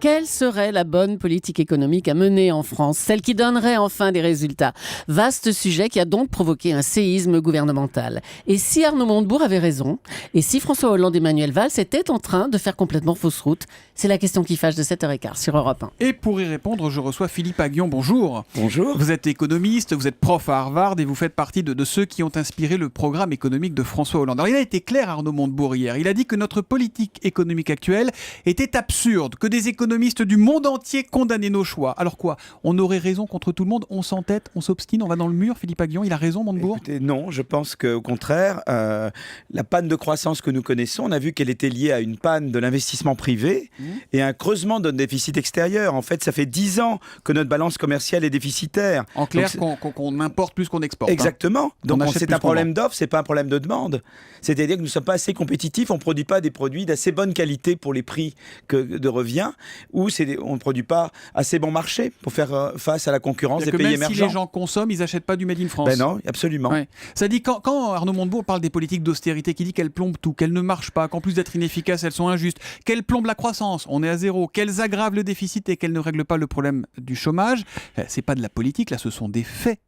Quelle serait la bonne politique économique à mener en France, celle qui donnerait enfin des résultats? Vaste sujet qui a donc provoqué un séisme gouvernemental. Et si Arnaud Montebourg avait raison? Et si François Hollande et Manuel Valls étaient en train de faire complètement fausse route? C'est la question qui fâche de 7h15 sur Europe 1. Et pour y répondre, je reçois Philippe Aghion. Bonjour. Bonjour. Vous êtes économiste, vous êtes prof à Harvard et vous faites partie de ceux qui ont inspiré le programme économique de François Hollande. Alors il a été clair, Arnaud Montebourg, hier. Il a dit que notre politique économique actuelle était absurde, que des économistes du monde entier condamnaient nos choix. Alors quoi? On aurait raison contre tout le monde? On s'entête, on s'obstine, on va dans le mur? Philippe Aghion, il a raison, Montebourg? Écoutez, non, je pense qu'au contraire, la panne de croissance que nous connaissons, on a vu qu'elle était liée à une panne de l'investissement privé et à un creusement de notre déficit extérieur. En fait, ça fait 10 ans que notre balance commerciale est déficitaire. En clair, qu'on importe plus qu'on exporte. Exactement. Donc c'est un problème d'offre. d'offre, c'est pas un problème de demande. C'est-à-dire que nous ne sommes pas assez compétitifs, on ne produit pas des produits d'assez bonne qualité pour les prix de revient, ou on ne produit pas assez bon marché pour faire face à la concurrence des pays émergents. Même si les gens consomment, ils n'achètent pas du Made in France. Ben non, absolument. Ouais. Ça dit, quand Arnaud Montebourg parle des politiques d'austérité, qui dit qu'elles plombent tout, qu'elles ne marchent pas, qu'en plus d'être inefficaces, elles sont injustes, qu'elles plombent la croissance, on est à zéro, qu'elles aggravent le déficit et qu'elles ne règlent pas le problème du chômage, c'est pas de la politique, là, ce sont des faits.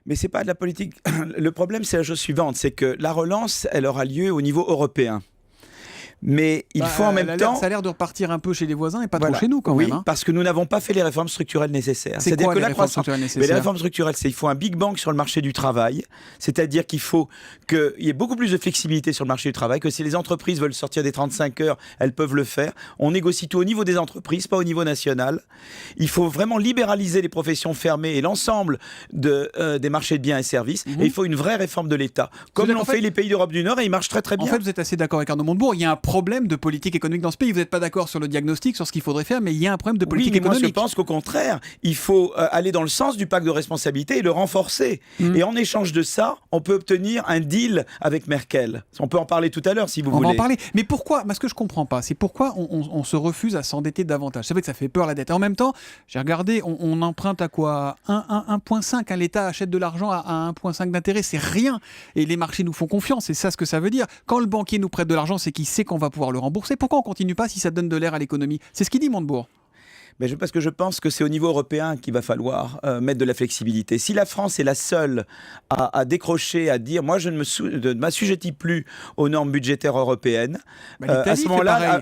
Mais c'est pas de la politique. Le problème, c'est la chose suivante, c'est que la relance, elle aura lieu au niveau européen. Mais il faut en même temps... Ça a l'air de repartir un peu chez les voisins et pas voilà. trop chez nous quand même. Oui, parce que nous n'avons pas fait les réformes structurelles nécessaires. C'est quoi les réformes structurelles nécessaires? Mais les réformes structurelles, il faut un Big Bang sur le marché du travail. C'est-à-dire qu'il faut qu'il y ait beaucoup plus de flexibilité sur le marché du travail, que si les entreprises veulent sortir des 35 heures, elles peuvent le faire. On négocie tout au niveau des entreprises, pas au niveau national. Il faut vraiment libéraliser les professions fermées et l'ensemble des marchés de biens et services. Et il faut une vraie réforme de l'État. Comme l'ont fait les pays d'Europe du Nord, et ils marchent très très bien. En fait, vous êtes assez d'accord avec Arnaud Montebourg, il y a un problème de politique économique dans ce pays. Vous n'êtes pas d'accord sur le diagnostic, sur ce qu'il faudrait faire, mais il y a un problème de politique économique. Moi, je pense qu'au contraire, il faut aller dans le sens du pacte de responsabilité et le renforcer. Et en échange de ça, on peut obtenir un deal avec Merkel. On peut en parler tout à l'heure, si vous voulez. On va en parler. Mais pourquoi? Ce que je ne comprends pas, c'est pourquoi on se refuse à s'endetter davantage. C'est vrai que ça fait peur la dette. Et en même temps, j'ai regardé, on emprunte à quoi? 1,5. L'État achète de l'argent à 1,5 d'intérêt. C'est rien. Et les marchés nous font confiance. C'est ça ce que ça veut dire. Quand le banquier nous prête de l'argent, c'est qu'il sait qu'on va pouvoir le rembourser. Pourquoi on ne continue pas si ça donne de l'air à l'économie? C'est ce qu'il dit Montebourg. Mais parce que je pense que c'est au niveau européen qu'il va falloir mettre de la flexibilité. Si la France est la seule à décrocher, à dire « moi je ne m'assujettis plus aux normes budgétaires européennes à ce moment-là,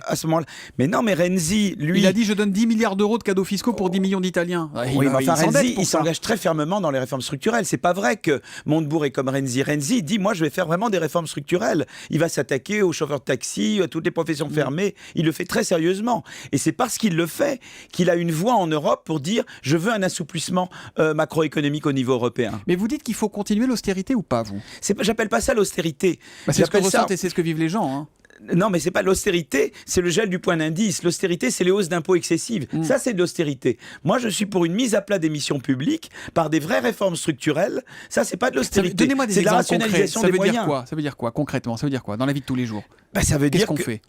mais non, mais Renzi, lui... Il a dit « je donne 10 milliards d'euros de cadeaux fiscaux pour 10 millions d'Italiens ». Oui, mais enfin, Renzi, il s'engage très fermement dans les réformes structurelles. C'est pas vrai que Montebourg est comme Renzi. Renzi dit « moi je vais faire vraiment des réformes structurelles ». Il va s'attaquer aux chauffeurs de taxi, à toutes les professions fermées. Il le fait très sérieusement. Et c'est parce qu'il le fait qu'il a une voix en Europe pour dire je veux un assouplissement macroéconomique au niveau européen. Mais vous dites qu'il faut continuer l'austérité ou pas, vous? J'appelle pas ça l'austérité. C'est ce que ressentent et c'est ce que vivent les gens. Hein. Non, mais c'est pas l'austérité, c'est le gel du point d'indice. L'austérité, c'est les hausses d'impôts excessives. Ça, c'est de l'austérité. Moi, je suis pour une mise à plat des missions publiques par des vraies réformes structurelles. Ça, c'est pas de l'austérité. Donnez-moi des exemples concrets. Rationalisation des moyens. Ça veut dire quoi concrètement? Ça veut dire quoi dans la vie de tous les jours? Ça veut dire qu'on fait?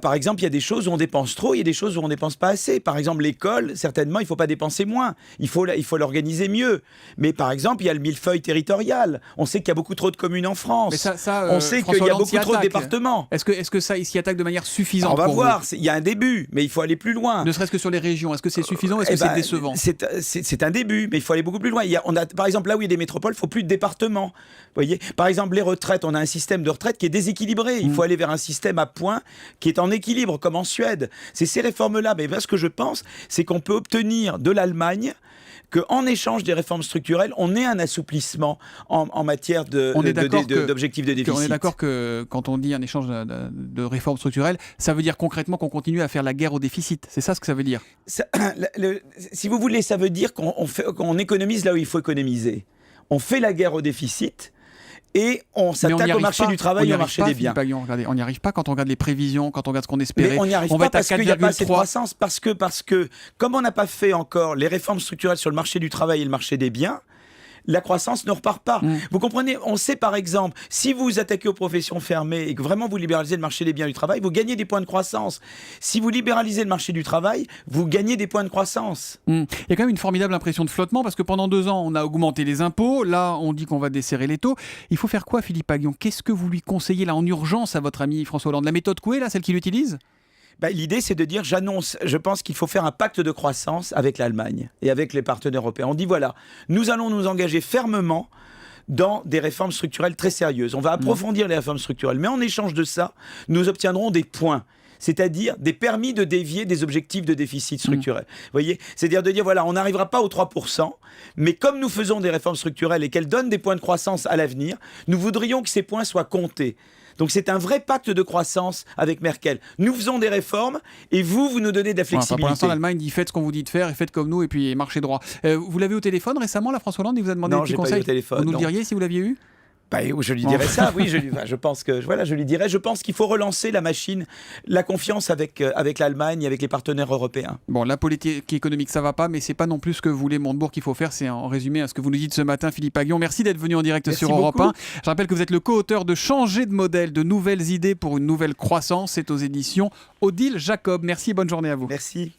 Par exemple, il y a des choses où on dépense trop, il y a des choses où on ne dépense pas assez. Par exemple, l'école, certainement, il ne faut pas dépenser moins. Il faut l'organiser mieux. Mais par exemple, il y a le millefeuille territorial. On sait qu'il y a beaucoup trop de communes en France. Mais on sait qu'il y a beaucoup trop de départements. Est-ce que ça, il s'y attaque de manière suffisante? On va voir. Il y a un début, mais il faut aller plus loin. Ne serait-ce que sur les régions. Est-ce que c'est suffisant ou est-ce que c'est décevant? C'est un début, mais il faut aller beaucoup plus loin. Par exemple, là où il y a des métropoles, il ne faut plus de départements. Vous voyez, par exemple, les retraites, on a un système de retraite qui est déséquilibré. Il faut aller vers un système à points qui est en équilibre, comme en Suède. C'est ces réformes-là. Mais ce que je pense, c'est qu'on peut obtenir de l'Allemagne qu'en échange des réformes structurelles, on ait un assouplissement en matière d'objectifs de déficit. On est d'accord que quand on dit un échange de réformes structurelles, ça veut dire concrètement qu'on continue à faire la guerre au déficit. C'est ça ce que ça veut dire? Si vous voulez, ça veut dire qu'on économise là où il faut économiser. On fait la guerre au déficit. Et on s'attaque au marché du travail et au marché des biens. Regardez, on n'y arrive pas quand on regarde les prévisions, quand on regarde ce qu'on espérait. Mais on n'y arrive pas parce qu'il n'y a pas assez de croissance. Parce que comme on n'a pas fait encore les réformes structurelles sur le marché du travail et le marché des biens, la croissance ne repart pas. Vous comprenez? On sait par exemple, si vous vous attaquez aux professions fermées et que vraiment vous libéralisez le marché des biens du travail, vous gagnez des points de croissance. Si vous libéralisez le marché du travail, vous gagnez des points de croissance. Il y a quand même une formidable impression de flottement parce que pendant 2 ans, on a augmenté les impôts. Là, on dit qu'on va desserrer les taux. Il faut faire quoi, Philippe Aghion? Qu'est-ce que vous lui conseillez là en urgence à votre ami François Hollande? La méthode Coué, là, celle qu'il utilise? L'idée, c'est de dire, je pense qu'il faut faire un pacte de croissance avec l'Allemagne et avec les partenaires européens. On dit, voilà, nous allons nous engager fermement dans des réformes structurelles très sérieuses. On va approfondir les réformes structurelles, mais en échange de ça, nous obtiendrons des points. C'est-à-dire des permis de dévier des objectifs de déficit structurel. Vous voyez ? C'est-à-dire de dire, voilà, on n'arrivera pas aux 3%, mais comme nous faisons des réformes structurelles et qu'elles donnent des points de croissance à l'avenir, nous voudrions que ces points soient comptés. Donc c'est un vrai pacte de croissance avec Merkel. Nous faisons des réformes et vous nous donnez de la flexibilité. Pour l'instant, l'Allemagne dit faites ce qu'on vous dit de faire et faites comme nous et puis marchez droit. Vous l'avez au téléphone récemment, la François Hollande, il vous a demandé un petit conseil. Non, j'ai pas eu au téléphone. Vous nous le diriez si vous l'aviez eu ? Je lui dirais ça, oui, je pense que je lui dirais, je pense qu'il faut relancer la machine, la confiance avec l'Allemagne, avec les partenaires européens. Bon, la politique économique, ça va pas, mais c'est pas non plus ce que voulait Montebourg qu'il faut faire, c'est en résumé à ce que vous nous dites ce matin, Philippe Aghion. Merci d'être venu en direct sur Europe 1. Je rappelle que vous êtes le co-auteur de Changer de modèle, de nouvelles idées pour une nouvelle croissance. C'est aux éditions Odile Jacob. Merci et bonne journée à vous. Merci.